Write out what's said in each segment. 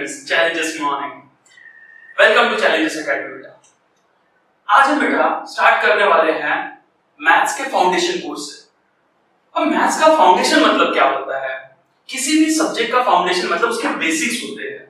Friends, challenges morning. Welcome to challenges academy. बेटा आज हम बेटा स्टार्ट करने वाले हैं मैथ्स के फाउंडेशन कोर्स से। अब मैथ्स का फाउंडेशन मतलब क्या होता है? किसी भी सब्जेक्ट का फाउंडेशन मतलब उसके बेसिक्स होते हैं।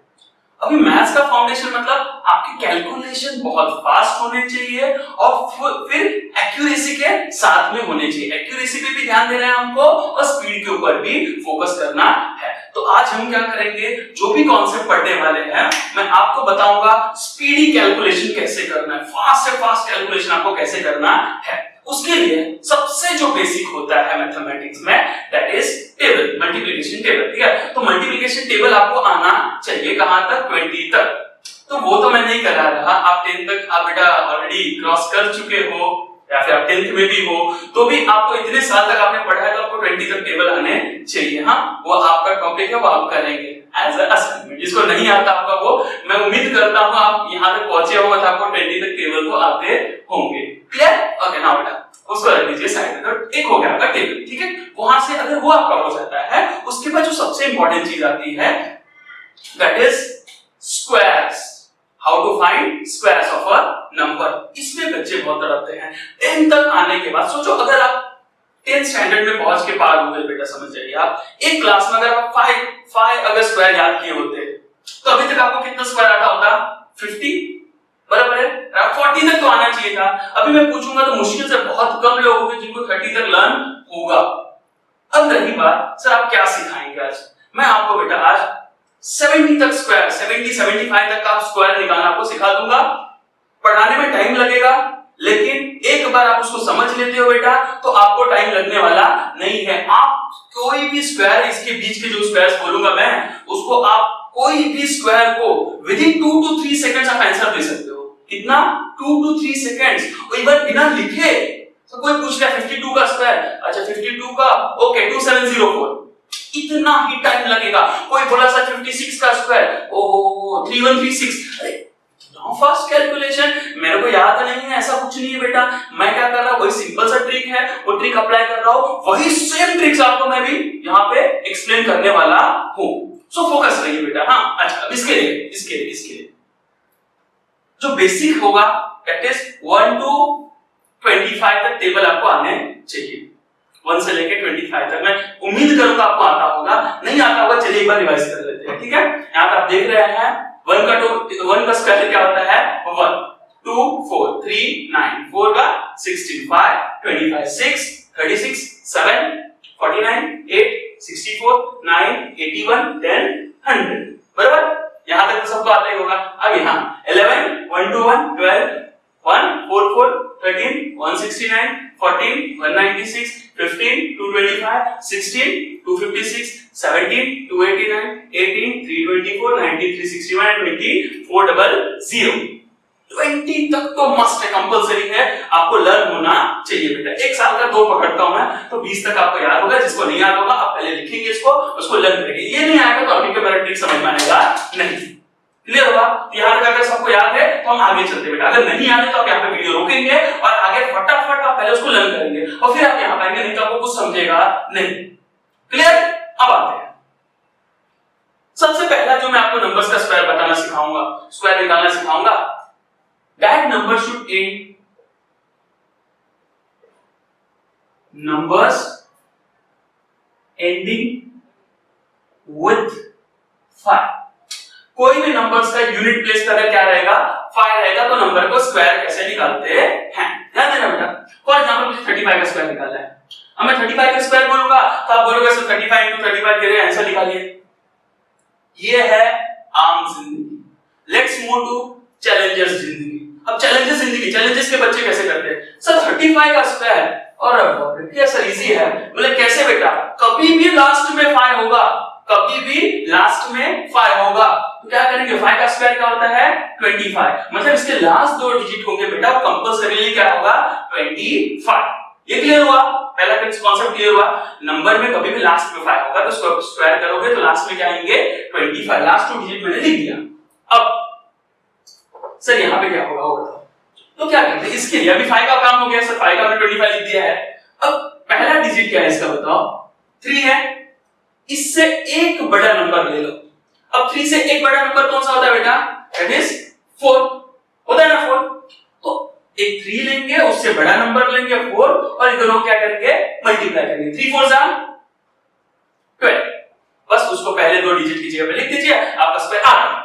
अभी मैथ्स का फाउंडेशन मतलब आपकी कैलकुलेशन बहुत फास्ट होने चाहिए और फिर एक्यूरेसी के साथ में होने चाहिए। एक्यूरेसी पे भी ध्यान देना है हमको और स्पीड के ऊपर भी फोकस करना है। तो आज हम क्या करेंगे, जो भी कॉन्सेप्ट पढ़ने वाले हैं मैं आपको बताऊंगा स्पीडी कैलकुलेशन कैसे करना है, फास्ट से फास्ट कैलकुलेशन आपको कैसे करना है। उसके लिए सबसे जो बेसिक होता है मैथमेटिक्स में that is table, multiplication table. ठीक है, तो मल्टीप्लिकेशन टेबल आपको आना चाहिए कहां तक? 20 तक। तो वो तो मैं नहीं करा रहा, आप 10 तक आप बेटा ऑलरेडी क्रॉस कर चुके हो या फिर आप 10th में भी हो, तो भी आपको इतने साल तक आपने पढ़ा है तो आपको 20 तक टेबल आने चाहिए। हाँ, वो आपका टॉपिक है, वो आप करेंगे एज अ असाइनमेंट। जिसको नहीं आता आपका वो मैं उम्मीद करता हूं आप यहां तक पहुंचे होंगे तो आपको 20 तक टेबल तो आते होंगे। क्लियर? ओके, नाउ बेटा उसको रख दीजिए साइड में। तो एक हो गया आपका टेबल। ठीक है, वहां से अगर वो आपका हो जाता है, उसके बाद जो सबसे इंपॉर्टेंट चीज आती है that is squares. How to find squares of a number. इसमें बच्चे बहुत तड़पते हैं। 10 तक आने के बाद सोचो, अगर आप 10th स्टैंडर्ड में पहुंच के पार हो गए बेटा, समझ जाइए आप एक क्लास में अगर आप 5 अगर स्क्वायर याद किए होते तो अभी तक आपको कितना स्क्वायर आता होता? 50, बराबर है। 40 तक तो आना चाहिए था। अभी मैं पूछूंगा तो मुश्किल से बहुत कम लोग होंगे जिनको 30 तक लर्न होगा। अब रही बात, सर आप क्या सिखाएंगे आज? मैं आपको बेटा आज 70 तक स्क्वायर, 75 तक का स्क्वायर निकालना आपको सिखा दूंगा। पढ़ाने में टाइम लगेगा, लेकिन एक बार आप उसको समझ लेते हो बेटा तो आपको टाइम लगने वाला नहीं है। आप कोई भी स्क्वायर, इसके बीच के जो स्क्वायर्स बोलूंगा मैं, उसको आप कोई भी स्क्वायर को विद इन 2 to 3 सेकंड्स आप आंसर दे सकते हो। कितना? 2 to 3 सेकंड्स। और इवन बिना लिखे तो कोई पूछ रहा है 52 का स्क्वायर, अच्छा 52 का ओके 2704, इतना ही टाइम लगेगा। कोई बोला सर 56 का स्क्वायर, ओहो 3136, अरे फास्ट कैलकुलेशन मेरे को याद नहीं है, ऐसा कुछ नहीं है बेटा। मैं क्या कर रहा हूं, वही सिंपल सा ट्रिक है, वो ट्रिक अप्लाई कर रहा हूं, वही सेम ट्रिक्स आपको मैं भी यहाँ पे एक्सप्लेन करने वाला हूं। सो फोकस रहिए बेटा। हाँ, अच्छा अब इसके लिए जो बेसिक होगा दैट इज 1 to 25 तक टेबल आपको आने चाहिए। 1 से लेके 25 तक मैं उम्मीद करूंगा आपको आता होगा। नहीं आता होगा चलिए एक बार रिवाइज कर लेते हैं। ठीक है, यहाँ पे आप देख रहे हैं 1 का स्क्वायर क्या होता है? 1 2 4 3 9, 4 का 16 5 25 6 36 7 49 8 64 9 81 10 100, बराबर। यहां तक तो सबको आता ही होगा। अब यहाँ 11 1 to 1 12 1 4 4 13 169 14 196 15 225 16 256 17 289 18 324 90 361 20 400। 20 तक तो मस्ट है, कंपलसरी है, आपको लर्न होना चाहिए बेटा। एक साल का 2 पकड़ता हूं मैं तो 20 तक आपको याद होगा। जिसको नहीं याद होगा आप पहले लिखेंगे इसको, उसको लर्न करेंगे। ये नहीं आएगा तो अभी के मेरा ट्रिक समझ में आएगा नहीं। क्लियर होगा? यहाँ तक अगर सबको याद है तो हम आगे चलते बेटा। अगर नहीं याद है तो आप यहाँ पे वीडियो रोकेंगे और आगे फटाफट आप पहले उसको लर्न करेंगे और फिर आप यहाँ पाएंगे, नहीं तो आपको कुछ समझेगा नहीं। क्लियर? अब आते हैं सबसे पहला जो मैं आपको नंबर्स का स्क्वायर बताना सिखाऊंगा, स्क्वायर निकालना सिखाऊंगा। That number should and numbers ending with 5। कोई भी नंबर्स का यूनिट प्लेस का क्या रहेगा? 5 रहेगा। तो नंबर को स्क्वायर कैसे निकालते हैं ध्यान देना बेटा। फॉर एग्जांपल मुझे 35 का स्क्वायर निकालना है। अब मैं 35 का स्क्वायर बोलूंगा तो आप बोलोगे सर 35 into 35 के लिए आंसर निकालिए। ये है आम जिंदगी। लेट्स मूव टू चैलेंजर्स जिंदगी। अब चैलेंजेस के बच्चे कैसे करते हैं? सर 35 का स्क्वायर और ये सर इजी है। बोले कैसे बेटा? कभी भी लास्ट में 5 होगा, कभी भी लास्ट में 5 होगा। तो क्या करेंगे? 5 का स्क्वायर क्या होता है? 25। मतलब इसके लास्ट 2 डिजिट होंगे बेटा, वो कंपल्सरीली क्या होगा? 25। ये क्लियर हुआ? पहला कांसेप्ट क्लियर हुआ। नंबर में कभी भी लास्ट में 5 होगा तो स्क्वायर करोगे तो लास्ट में क्या आएंगे? 25। लास्ट 2 डिजिट मैंने लिख दिया। अब सर यहाँ पे क्या होगा वो बताओ। तो क्या करते हैं इसके लिए? अभी 5 का काम हो गया सर, 5 का मैंने 25 लिख दिया है। अब पहला डिजिट क्या है इसका बताओ? 3 है। इससे एक बड़ा नंबर ले लो। अब 3 से एक बड़ा नंबर कौन सा होता है बेटा? दैट इज 4, होता है ना 4। तो एक 3 लेंगे, उससे बड़ा नंबर लेंगे 4, और इन दोनों क्या करेंगे? मल्टीप्लाई करेंगे। 3 4 जा 12। बस उसको पहले दो डिजिट की जगह पे लिख दीजिए, आपका स्क्वायर आ गया।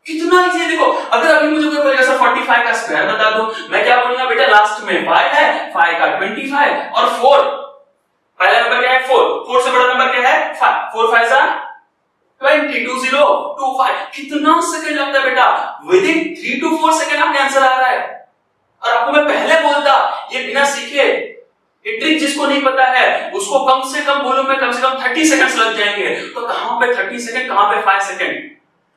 कितना इजी है देखो। अगर अभी मुझे कोई बोलेगा सर 45 का स्क्वायर बता दो, मैं क्या बोलूंगा बेटा? लास्ट में 5 है, 5 का 25 और 4, पहला नंबर क्या है? 4, 4 से बड़ा नंबर क्या है? 5, 4 5 जा 20, 2025। कितना सेकंड लगता है बेटा? विद इन 3 to 4 सेकंड आपका आंसर आ रहा है। और आपको मैं पहले बोलता, ये बिना सीखे, ये ट्रिक जिसको नहीं पता है उसको कम से कम बोलूं मैं, कम से कम 30 सेकंड्स लग जाएंगे। तो कहां पे 30 सेकंड, कहां पे 5 सेकंड?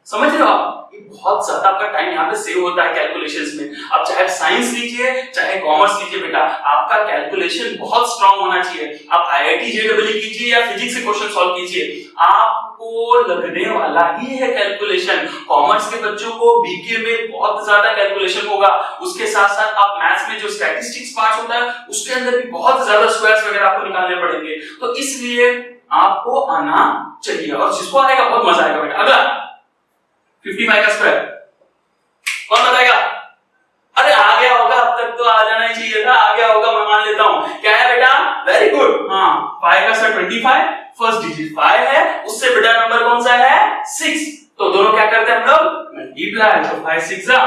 समझ रहे हो आप? ये बहुत ज्यादा आपका टाइम यहाँ पे सेव होता है कैलकुलेशंस में। आप चाहे साइंस लीजिए चाहे कॉमर्स लीजिए बेटा, आपका कैलकुलेशन बहुत स्ट्रांग होना चाहिए। आप आईआईटी जेईई कीजिए या फिजिक्स से क्वेश्चन सॉल्व कीजिए, आपको लगने वाला ही है कैलकुलेशन। कॉमर्स के बच्चों को बीके में बहुत ज्यादा कैलकुलेशन होगा, उसके साथ साथ आप मैथ्स में जो स्टैटिस्टिक्स पार्ट होता है उसके अंदर भी बहुत ज्यादा स्क्वायर्स वगैरह आपको निकालने पड़ेंगे। तो इसलिए आपको आना चाहिए, और जिसको आएगा बहुत मजा आएगा बेटा। अगला 55 का स्क्वायर कौन बताएगा? अरे आ गया होगा, अब तक तो आ जाना ही चाहिए था, आ गया होगा, मैं मान लेता हूं। क्या है बेटा? Very good. हाँ, 5 का स्क्वायर 25, फर्स्ट डिजिट 5 है, उससे बड़ा नंबर कौन सा है? 6। तो दोनों क्या करते हैं हम लोग? मल्टीप्लाई। तो 5 6 जा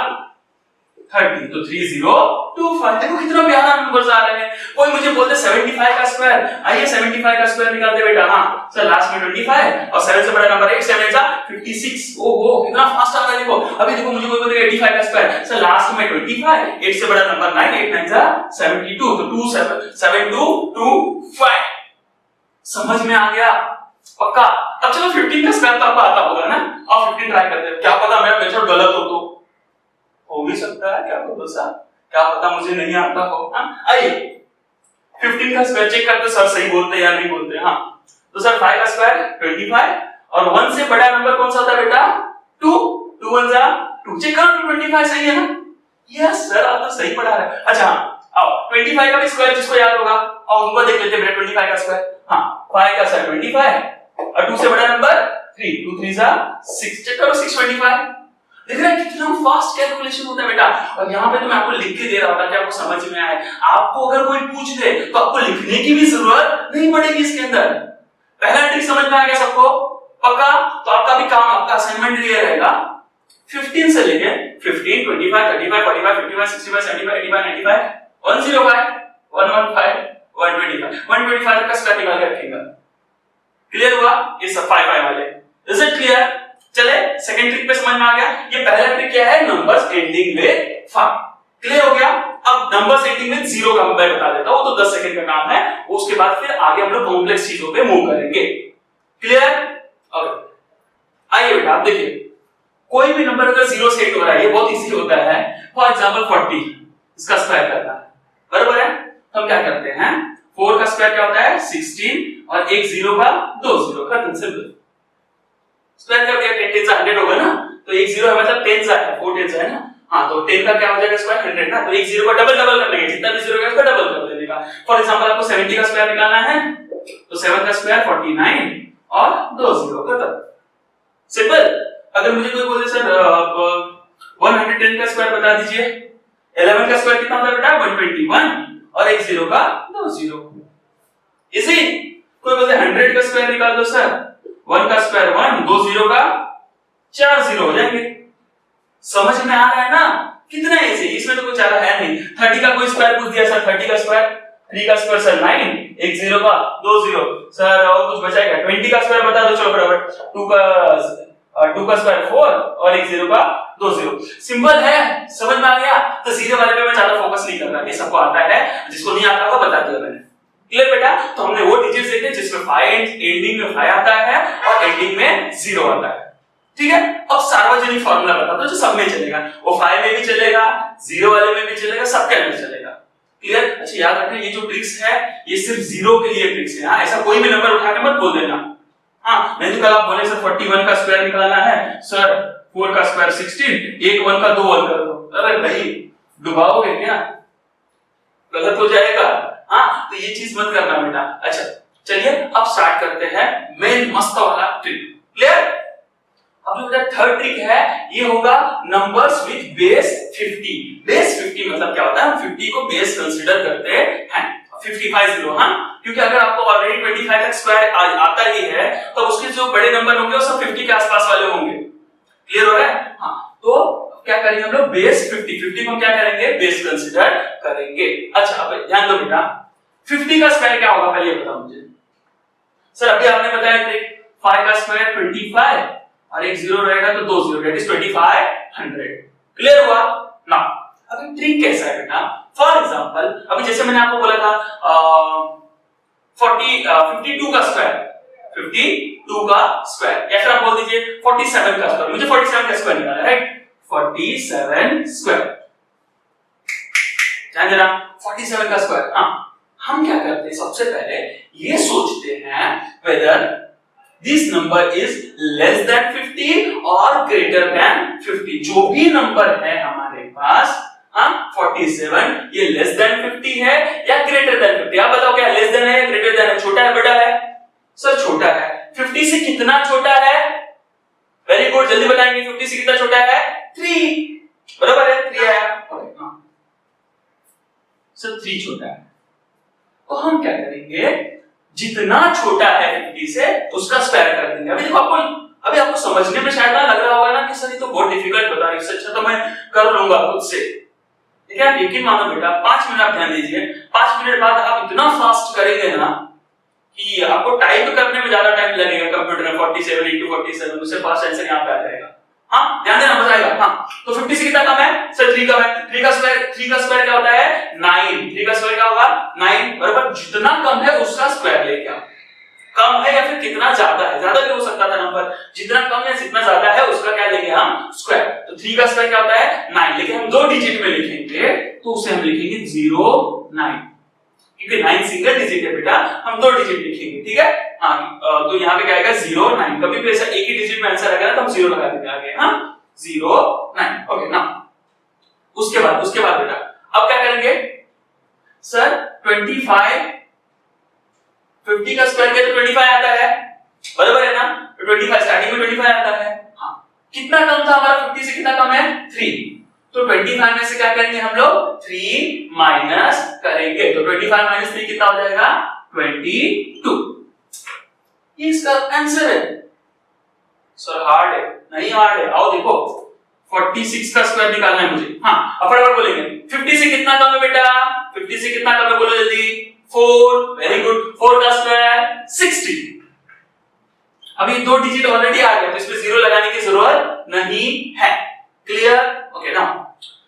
30, तो 3025। देखो कितना प्यारा नंबर्स आ रहे हैं। कोई मुझे बोलते 75 का स्क्वायर, आइए 75 का स्क्वायर निकालते बेटा। हाँ सर, लास्ट में 25 और 7 से बड़ा नंबर 8, 7 जा 56। ओहो कितना फास्ट आ रहा है देखो। अभी देखो मुझे कोई बोलेगा 85 का स्क्वायर, सर लास्ट में 25, 8 से बड़ा नंबर 9, 8 9 जा 72, तो 2 7 7 2 2 5। समझ में आ गया? पक्का? अब चलो 15 का स्क्वायर तो आपको आता होगा ना, अब 15 ट्राई करते हैं। क्या पता मेरा मेथड गलत हो भी सकता है, क्या भरोसा, क्या पता मुझे नहीं आता हो। आइए 15 का स्क्वायर चेक करते, सर सही बोलते या नहीं बोलते। हाँ तो सर 5 का स्क्वायर 25, और 1 से बड़ा नंबर कौन सा होता है बेटा? 2, 2 1 जा 2। चेक करो 25 सही है ना? यस सर, आप तो सही पढ़ा रहे हैं। अच्छा आओ 25 का भी स्क्वायर जिसको याद होगा और उनको देख लेते हैं बेटा। 25 का स्क्वायर, हाँ 5 का स्क्वायर 25 और 2 से बड़ा नंबर 3, 2 3 जा 6। चेक करो 625। देख रहे हैं कितना फास्ट कैलकुलेशन होता है बेटा। और यहाँ पे तो मैं आपको लिख के दे रहा था कि आपको समझ में आए। आपको अगर कोई पूछ दे तो आपको लिखने की भी जरूरत नहीं पड़ेगी इसके अंदर। पहला ट्रिक समझ में आ गया सबको? पक्का? तो आपका भी काम, आपका असाइनमेंट ये रहेगा 15 से लेके 15 25 35 45 55 65 75 85 95 105 115 125 125 तक का स्क्वायर निकाल के रखेगा। क्लियर हुआ? ये सब 5 वाले। Is it clear? चले सेकंड ट्रिक पे समझ में आ गया। ये पहला ट्रिक क्या है? Numbers ending with 5। क्लियर हो गया? अब नंबर्स एंडिंग विद 0 का मैं बता देता हूं, तो 10 सेकंड का काम है। उसके बाद फिर आगे हम लोग कॉम्प्लेक्स चीजों पे मूव करेंगे। क्लियर? अब आइए बेटा, आप देखिए कोई भी नंबर अगर 0 से एंड हो रहा है, ये बहुत इजी होता है। फॉर एग्जांपल 40, इसका स्क्वायर करना है, बराबर है? तो हम क्या करते हैं, 4 का स्क्वायर क्या होता है? 16, और एक 0 का 2 0 का, सिंपल। स्क्वायर कर दिया, 10 10 100 होगा ना, तो एक 0 है मतलब 10 है, 4 10 है ना। हाँ तो 10 का क्या हो जाएगा स्क्वायर? 100 ना। तो एक 0 का डबल डबल कर लेंगे, जितना भी 0 है उसका डबल कर देने का। फॉर एग्जांपल आपको 70 का स्क्वायर निकालना है, तो 7 का स्क्वायर 49 और 2 0 खत्म। सिंपल। अगर मुझे कोई बोले सर 110 का स्क्वायर बता दीजिए, 11 का स्क्वायर कितना होता है बेटा? 121, और एक 0 का 2 0। इजी। कोई बोलते 100 का स्क्वायर निकाल दो सर, 1 का स्क्वायर 1, 2 0 का 4 0 हो जाएंगे। समझ में आ रहा है ना? कितना इजी, इसमें तो कुछ ज्यादा है नहीं। 30 का कोई स्क्वायर पूछ दिया सर, 30 का स्क्वायर, 3 का स्क्वायर सर 9, एक 0 का 2 0 सर, और कुछ बचाएगा? 20 का स्क्वायर बता दो चलो फटाफट। 2 का स्क्वायर 4 और एक 0 का 2 0। सिंपल है, समझ में आ गया? तो 0 वाले पे मैं ज्यादा फोकस नहीं कर रहा, ये सबको आता है, जिसको नहीं आता वो बता दिया मैंने। क्लियर बेटा? तो हमने वो डिजिट्स देखे जिसमें 5 एंडिंग में 5 आता है और एंडिंग में 0 आता है। ठीक है? अब सार्वजनिक फार्मूला बता दो जो सब में चलेगा, वो 5 में भी चलेगा, 0 वाले में भी चलेगा, सबके अंदर चलेगा। क्लियर? अच्छा याद रखना, ये जो ट्रिक्स है ये सिर्फ 0 के लिए ट्रिक्स है। ऐसा कोई भी नंबर उठा के मत बोल देना। हाँ नहीं तो कल आप बोले सर 41 का स्क्वायर निकालना है सर, 4 का स्क्वायर 16, एक 1 का 2 1 कर दो। अरे भाई डुबाओगे क्या? गलत हो जाएगा। हाँ तो ये चीज मत करना बेटा। अच्छा चलिए अब स्टार्ट करते हैं मेन मस्त वाला ट्रिक। क्लियर? अब जो मेरा थर्ड ट्रिक है ये होगा नंबर्स विद बेस 50। बेस 50 मतलब क्या होता है, हम 50 को बेस कंसीडर करते हैं। 55 जीरो, हाँ, क्योंकि अगर आपको ऑलरेडी 25 तक स्क्वायर आता ही है तो उसके जो बड़े नंबर होंगे वो सब 50 के आसपास वाले होंगे। क्लियर हो रहा है? हाँ, तो क्या करेंगे हम लोग, बेस 50 को हम क्या करेंगे, बेस कंसीडर करेंगे। अच्छा अब ध्यान दो बेटा, 50 का स्क्वायर क्या होगा पहले बताओ मुझे। सर अभी आपने बताया ट्रिक, 5 का स्क्वायर 25 और एक जीरो रहेगा तो दो जीरो, दैट इज 2500। क्लियर हुआ ना? अभी ट्रिक कैसा है बेटा, फॉर एग्जांपल अभी जैसे मैंने आपको बोला था 52 का स्क्वायर, 52 का स्क्वायर, या फिर आप बोल दीजिए 47 का स्क्वायर, मुझे 47 का स्क्वायर निकालना है, राइट, 47 स्क्वायर, ध्यान देना 47 का स्क्वायर। हाँ, हम क्या करते हैं, सबसे पहले ये सोचते हैं whether this number is less than 50 और ग्रेटर देन 50। जो भी नंबर है हमारे पास, हाँ 47, ये लेस देन 50 है या ग्रेटर देन 50। आप बताओ क्या लेस देन है या ग्रेटर देन है, छोटा है बड़ा है? सर छोटा है। 50 से कितना छोटा है? वेरी गुड, जल्दी बताएंगे, 50 से कितना छोटा है? 3, बराबर है, 3 आया। ओके, हाँ सर 3 छोटा है, तो हम क्या करेंगे, जितना छोटा है 50 से उसका स्क्वायर कर देंगे। अभी देखो अभी आपको समझने में शायद ना लग रहा होगा ना कि सर ये तो बहुत डिफिकल्ट बता रही है, इससे अच्छा तो मैं कर लूंगा खुद से। ठीक है, आप यकीन मानो बेटा, 5 मिनट ध्यान दीजिए, 5 मिनट बाद आप इतना फास्ट करेंगे ना कि आपको टाइप करने में ज्यादा टाइम लगेगा कंप्यूटर में। 47 into 47 उससे फास्ट आंसर यहाँ पे आ जाएगा। हाँ ध्यान देना, मजा आएगा। हाँ, तो 50 से कितना कम है? सर 3 कम है। 3 का स्क्वायर क्या होता है? 9। 3 का स्क्वायर क्या होगा? 9, बराबर जितना कम है उसका स्क्वायर लेके आओ। कम है या फिर कितना ज्यादा है, ज्यादा भी हो सकता था नंबर, जितना कम है जितना ज्यादा है उसका क्या लेंगे हम? स्क्वायर। तो 3 का स्क्वायर क्या होता है? 9, लेकिन हम 2 डिजिट में लिखेंगे तो उसे हम लिखेंगे 09, क्योंकि 9 सिंगल डिजिट है बेटा, हम 2 डिजिट लिखेंगे। ठीक है, हाँ, तो यहाँ पे क्या आएगा 09। कभी भी ऐसा एक ही डिजिट में आंसर आएगा ना तो हम 0 लगा देंगे आगे। हाँ 09, ओके ना। उसके बाद बेटा अब क्या करेंगे, सर 25, 50 का स्क्वायर किया तो 25 आता है, बराबर है ना? तो 25 स्टार्टिंग में 25 आता है। हाँ, कितना कम था हमारा? 50 से कितना कम है? 3। तो 25 में से क्या करेंगे हम लोग? 3 माइनस करेंगे, तो 25 माइनस 3 कितना हो जाएगा? 22। ये इसका आंसर है। सर हार्ड है? नहीं हार्ड है, आओ देखो, 46 का स्क्वायर निकालना है मुझे। हाँ, अब फटाफट बोलेंगे, 50 से कितना कम है बेटा? 50 से कितना कम है, बोलो जल्दी। 4, वेरी गुड, 4 का स्क्वायर 60। अभी 2 डिजिट ऑलरेडी आ गया तो इसमें 0 लगाने की जरूरत नहीं है। क्लियर? ओके ना।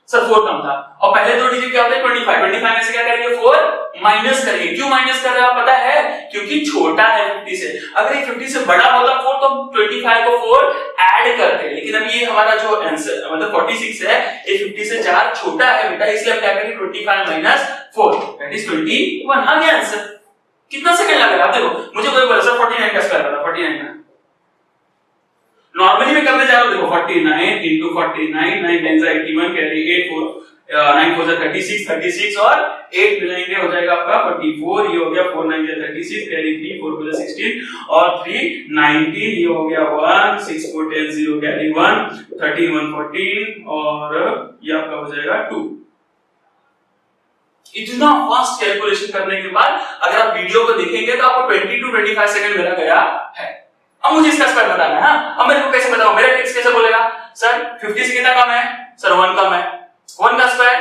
सर 4 कम था और पहले 2 डिजिट क्या होते हैं? 25 में से क्या करेंगे? 4 माइनस करेंगे। क्यों माइनस कर रहे हैं आप पता है? क्योंकि छोटा है 50 से। अगर ये 50 से बड़ा होता 4 तो हम 25 को 4 ऐड करते, लेकिन अब ये हमारा जो आंसर मतलब 46 है, ये 50 से 4 छोटा है बेटा, इसलिए हम क्या करेंगे? 25 माइनस 4 दैट इज 21। आ गया आंसर। कितना सेकंड लगा? आप देखो, मुझे कोई बोला सर 49 का स्क्वायर बता, 49 का नॉर्मली मैं करने जा रहा हूं, देखो 49 into 49, 9 times 81, कैरी 8, 9 4 36, 36 और 8 मिलाएंगे हो जाएगा आपका 44। ये हो गया 4 9 36, कैरी 3, 4 16 और 3 19, ये हो गया 1, 6 4 10 0 कैरी 1, 13 1 14 और ये आपका हो जाएगा 2। इतना फास्ट कैलकुलेशन करने के बाद अगर आप वीडियो को देखेंगे तो आपको 20 to 25 सेकंड मिला गया है। अब मुझे इसका स्क्वायर बताना है। हाँ, अब मेरे को कैसे बताऊं? मेरा ट्रिक्स कैसे बोलेगा? सर 50 से कितना कम है? सर 1 कम है। 1 का स्क्वायर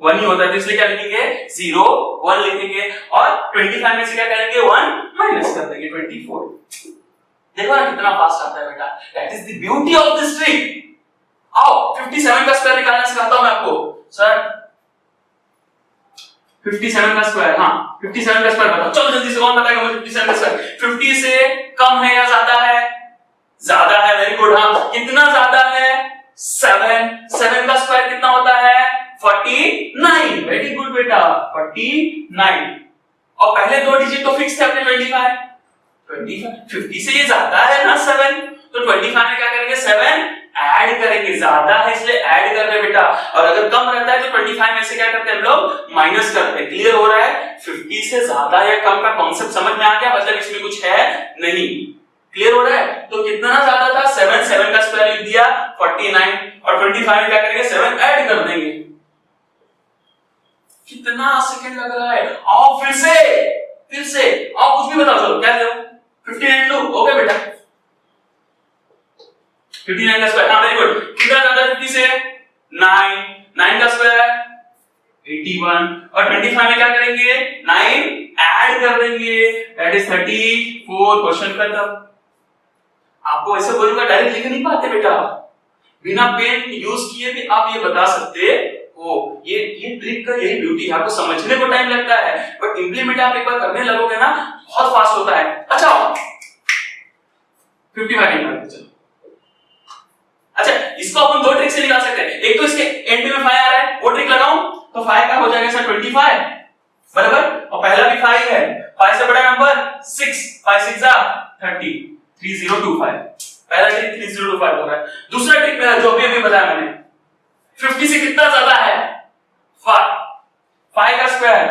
1 ही होता है, तो इसलिए क्या लिखेंगे? 0 1 लिखेंगे और 25 में से क्या करेंगे? 1 माइनस कर देंगे, 24। देखो ना कितना फास्ट आता है बेटा, that is the beauty of this trick. आओ 57 का स्क्वायर निकालना सिखाता हूं मैं आपको। सर 57 का स्क्वायर, हाँ 57 का स्क्वायर बताओ, चलो जल्दी से, कौन बताएगा मुझे 57 का स्क्वायर? 50 से कम है या ज्यादा है? ज्यादा है, वेरी गुड। हाँ, कितना ज्यादा है? 7। 7 का स्क्वायर कितना होता है? 49, वेरी गुड बेटा, 49। और पहले 2 डिजिट तो फिक्स थे अपने 25। 50 से ये ज्यादा है ना 7, तो 25 में क्या करेंगे? 7 ऐड करेंगे, ज्यादा है इसलिए ऐड कर रहे हैं बेटा, और अगर कम रहता है तो 25 में से क्या करते हैं हम लोग? माइनस करते हैं। क्लियर हो रहा है? 50 से ज्यादा या कम का कॉन्सेप्ट समझ में आ गया? मतलब इसमें कुछ है नहीं। क्लियर हो रहा है? तो कितना ज्यादा था 7, 7 का स्क्वायर लिख दिया 49 और 25 में क्या करेंगे 7 ऐड कर देंगे। कितना सेकंड लग रहा है? आओ फिर से आओ कुछ भी बताओ, चलो क्या दे 59 लो। ओके बेटा 59 का स्क्वायर, हां वेरी गुड। कितना ज्यादा 50 से 9, 9 का स्क्वायर 81 और 25 में क्या करेंगे 9 ऐड कर देंगे, दैट इज 34। क्वेश्चन खत्म। आपको ऐसे बोलूंगा डायरेक्ट लिख नहीं पाते बेटा, बिना पेन यूज किए भी आप ये बता सकते हो। ये ट्रिक का यही ब्यूटी है, आपको समझने को टाइम लगता है बट इंप्लीमेंट आप एक बार करने लगोगे ना बहुत फास्ट होता है। अच्छा 55 निकालते चलो। अच्छा इसको अपन दो ट्रिक से निकाल सकते हैं, एक तो इसके एंड में 5 आ रहा है वो ट्रिक लगाऊं तो 5 का हो जाएगा सर 25 बराबर, और पहला भी 5 है, 5 से बड़ा नंबर 6, 5 6 30, 3025। पहला ट्रिक 3025 हो रहा है। दूसरा ट्रिक मेरा जो अभी बताया मैंने 50 से कितना ज्यादा है 5, 5 का स्क्वायर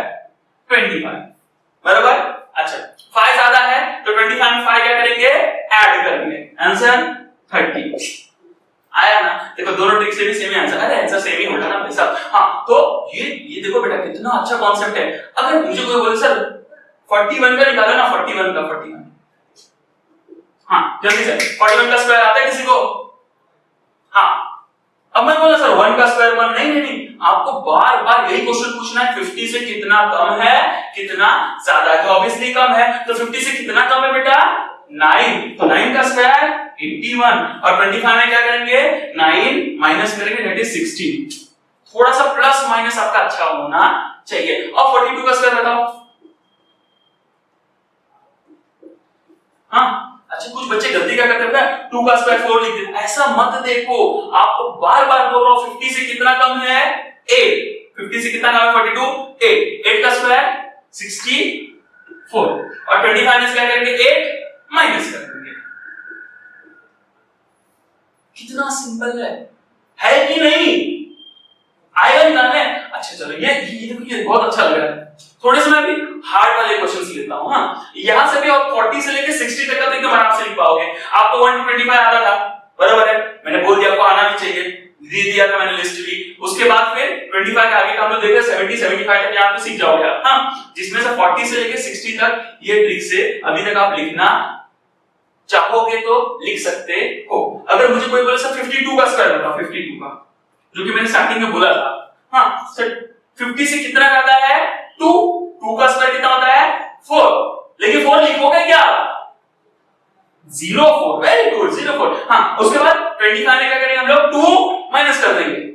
25 बराबर। अच्छा 5 ज्यादा है तो 25 में 5 क्या करेंगे ऐड करेंगे, आंसर 30 आया ना। देखो दोनों ट्रिक से भी सेम ही आंसर, अरे आंसर सेम ही होगा ना भाई साहब। हां तो ये देखो बेटा कितना अच्छा कॉन्सेप्ट है। अगर मुझे कोई बोले सर 41 का निकालो ना, 41 का 41, हां जल्दी से 41 का स्क्वायर आता है किसी को? हां अब मैं बोला सर 1 का स्क्वायर 1, नहीं आपको बार बार यही क्वेश्चन पूछना है 50 से कितना कम है कितना ज्यादा है। तो ऑब्वियसली कम है, तो 50 से कितना कम है बेटा 9, तो 9 का स्क्वायर 81 और 25 में क्या करेंगे 9 माइनस करेंगे दैट इज 16। थोड़ा सा प्लस माइनस आपका अच्छा होना चाहिए। और 42 का स्क्वायर बताओ। हाँ अच्छा कुछ बच्चे गलती क्या करते हैं 2 का स्क्वायर 4 लिख देते, ऐसा मत देखो। आपको बार बार बोल रहा हूं 50 से कितना कम है 8, 50 से कितना कम है 42 8, 8 का स्क्वायर 64 और 25 में क्या करेंगे 8 माइनस कर देंगे। कितना सिंपल है कि नहीं? आएगा निकालने। अच्छा चलो ये बहुत अच्छा लग रहा है। थोड़े से मैं अभी हार्ड वाले क्वेश्चंस लेता हूं। हां यहां से भी आप 40 से लेके 60 तक का एकदम आराम से लिख पाओगे। आपको 1 to 25 आता था बराबर है, मैंने बोल दिया आपको आना भी चाहिए, दे दिया था मैंने लिस्ट भी। उसके बाद फिर 25 के आगे का हम लोग देख रहे 70 75 तक यहां पे सीख जाओगे आप। हां जिसमें से 40 से लेके 60 तक ये ट्रिक से अभी तक आप लिखना चाहोगे तो लिख सकते हो। अगर मुझे कोई बोले सर 52 का स्क्वायर बताओ, 52 का जो कि मैंने स्टार्टिंग में बोला था। हां सर 50 से कितना ज्यादा है 2, 2 का स्क्वायर कितना होता है 4, लेकिन 4 लिखोगे क्या 04, वेरी गुड 04। हां उसके बाद 25 में क्या करेंगे हम लोग 2 माइनस कर देंगे।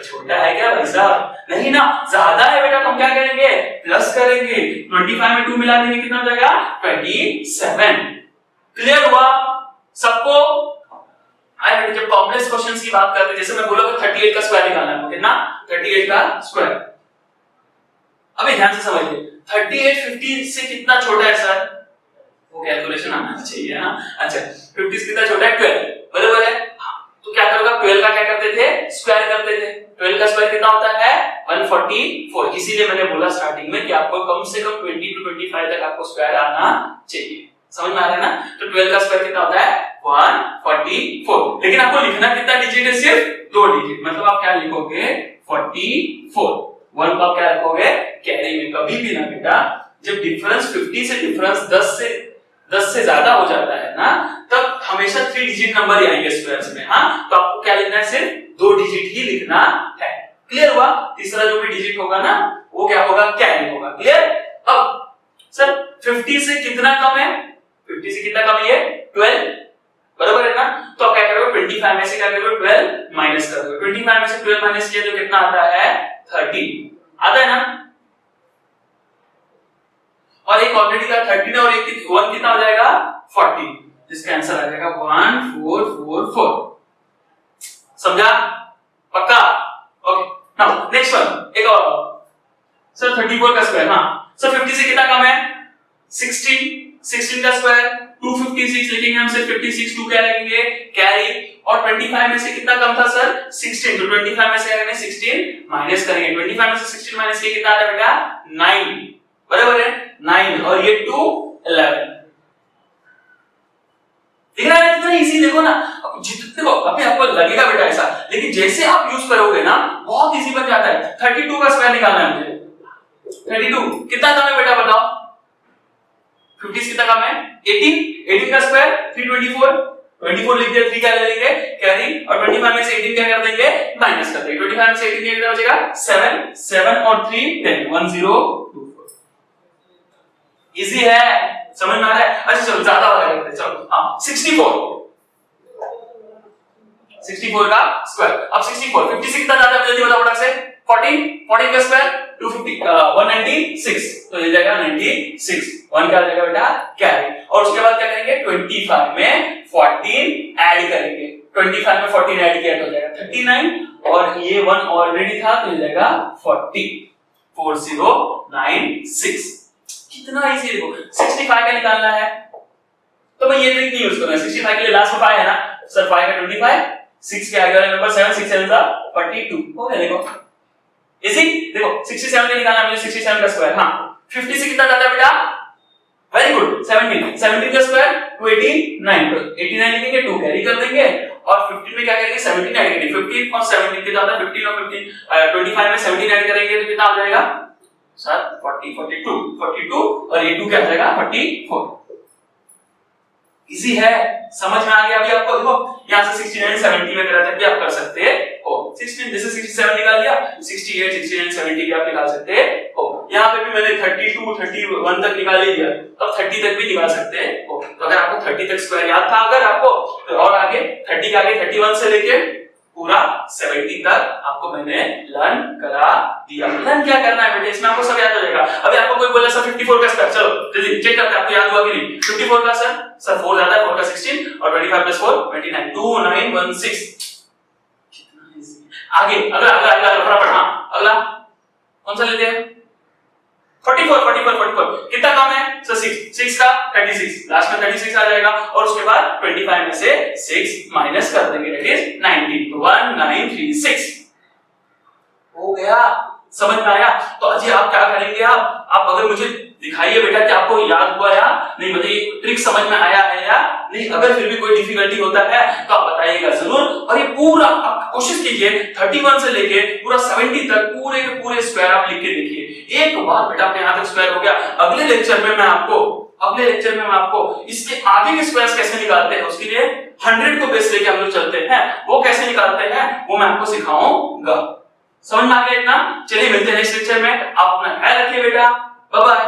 छोटा है क्या भाई साहब? नहीं ना ज्यादा है बेटा, तो हम क्या करेंगे प्लस करेंगे। 25 में 2 मिला देंगे कितना हो जाएगा 27। क्लियर हुआ सबको? आए बेटा जब कॉम्प्लेक्स क्वेश्चंस की बात करते हैं, जैसे मैं बोला 38 का स्क्वायर निकालना है कितना 38 का स्क्वायर। अभी ध्यान से समझिए 38 50 से कितना छोटा है सर? वो कैलकुलेशन आना चाहिए ना। अच्छा 50 से कितना छोटा है 12 बराबर है। तो क्या करोगे 12 का क्या करते थे स्क्वायर करते थे। 12 का स्क्वायर कितना होता है 144। इसीलिए मैंने बोला स्टार्टिंग में कि आपको कम से कम 20 to 25 तक आपको स्क्वायर आना चाहिए। समझ में आ रहा है ना? तो 12 का स्क्वायर कितना होता है 144। लेकिन आपको लिखना कितना डिजिट है सिर्फ 2 डिजिट, मतलब आप क्या लिखोगे 44। 1 को आप क्या रखोगे कैरी में। कभी भी ना बेटा जब डिफरेंस 50 से डिफरेंस 10 से ज्यादा हो जाता है ना तब हमेशा 3 डिजिट नंबर ही आएंगे स्क्वायर्स में। हां तो आपको क्या लिखना है सिर्फ 2 डिजिट ही लिखना है। क्लियर हुआ? तीसरा जो भी डिजिट होगा ना वो क्या होगा कैरी होगा। क्लियर? अब सर 50 से कितना कम है 50 से कितना कम है 12 बराबर है ना। तो आप क्या करोगे 25 में से क्या करोगे 12 माइनस कर दोगे। 25 में से 12 माइनस किया तो कितना आता है 30 आता है ना। और एक ऑलरेडी का 13 और एक 1 कितना हो जाएगा 40, जिसका आंसर आ जाएगा 1444। समझा? पक्का? ओके नाउ नेक्स्ट वन एक और सर 34 का स्क्वायर। हां सर 50 से कितना कम है 16 का स्क्वायर 256 लिखेंगे हम सिर्फ 56 2 क्या लगेंगे कैरी। और 25 में से कितना कम था सर 16, तो 25 में से क्या करेंगे 16 माइनस करेंगे। 25 में से 16 माइनस किया कितना आता है बेटा 9 बराबर है 9 और ये 2 11। लेकिन जैसे आप यूज करोगे ना बहुत इजी बन जाता है। 32 का स्क्वायर निकालना है मुझे। 32 कितना कम है बेटा बताओ? 50 कितना कम है? 18 का स्क्वायर 324, 24 लिख दिया, 3 क्या ले लेंगे कैरी, और 25 में से 18 क्या कर देंगे माइनस कर देंगे। 25 में से 18 कितना बचेगा 7, 7 और 3 10, 1024। इजी है, समझ में आ रहा है? अच्छा चलो ज्यादा वाला करते हैं, चलो हाँ 64 का स्क्वायर। अब 64 50 से कितना ज्यादा है जल्दी बताओ फटाक से। 14 का स्क्वायर 250 196, तो ये जाएगा 96, 1 क्या आ जाएगा बेटा कैरी। और उसके बाद क्या करेंगे 25 में 14 ऐड करेंगे, 25 में 14 ऐड किया तो हो जाएगा 39, और ये 1 ऑलरेडी था तो ये जाएगा 4096। कितना इजी देखो। 65 का निकालना है तो मैं ये ट्रिक नहीं यूज करूंगा। 65 के लिए लास्ट में 5 है ना सर, 5 का 25, 6 के आगे वाला नंबर 7, 6 7 42 हो गया। देखो इजी। देखो 67 का निकालना मुझे, 67 का स्क्वायर। हां 50 से कितना ज्यादा बेटा? वेरी गुड 17 का स्क्वायर 289, तो 89 लिखेंगे 2 कैरी कर देंगे, और 15 में क्या करेंगे 17 ऐड करेंगे। 15 और 17 कितना आता है 15 और 15 25 में 17 ऐड करेंगे तो कितना आ जाएगा सर 40 42, और ये 2 क्या आ जाएगा 44। इजी है, समझ में आ गया अभी आपको? देखो यहां से 69 70 में करा था कि आप कर सकते हो। 16 जैसे 67 निकाल लिया, 68 69 70 भी आप निकाल सकते हो। यहां पे भी मैंने 32 31 तक निकाल ही दिया, तब 30 तक भी निकाल सकते हो। तो अगर आपको 30 तक स्क्वायर याद था अगर आपको, तो और आगे 30 के आगे 31 से लेके पूरा 70 तक आपको मैंने लर्न करा दिया। लर्न क्या करना है बेटे, इसमें आपको सब याद हो जाएगा। अभी आपको कोई बोला सर 54 का स्क्वायर, चलो जल्दी चेक करते हैं आपको याद हुआ कि नहीं। 54 का सर 4 ज्यादा है, 4 का 16, और 25 + 4 29, 2916। कितना इजी। आगे अगला फटाफट। हां अगला कौन सा लेते हैं? 44 कितना कम है सर? 6 का 36, लास्ट में 36 आ जाएगा, और उसके बाद 25 में से 6 माइनस कर देंगे, दैट इज 19, तो 1936 हो गया। समझ में आया? तो अजी आप क्या करेंगे, आप अगर मुझे दिखाइए बेटा कि आपको याद हुआ या नहीं, मतलब ट्रिक समझ में आया है या नहीं। अगर फिर भी कोई डिफिकल्टी होता है तो आप बताइएगा जरूर। और ये पूरा आप कोशिश कीजिए 31 से लेके पूरा 70 तक पूरे के पूरे स्क्वायर आप लिख के देखिए। एक बार बेटा आपके यहां तक स्क्वायर हो गया, अगले लेक्चर में मैं आपको इसके आगे के स्क्वायर्स कैसे निकालते हैं, उसके लिए 100 को बेस लेके हम लोग चलते हैं, वो कैसे निकालते हैं वो मैं आपको सिखाऊंगा। समझ में आ गया इतना? चलिए मिलते हैं नेक्स्ट लेक्चर में। आप अपना ख्याल रखिए बेटा, बाय बाय।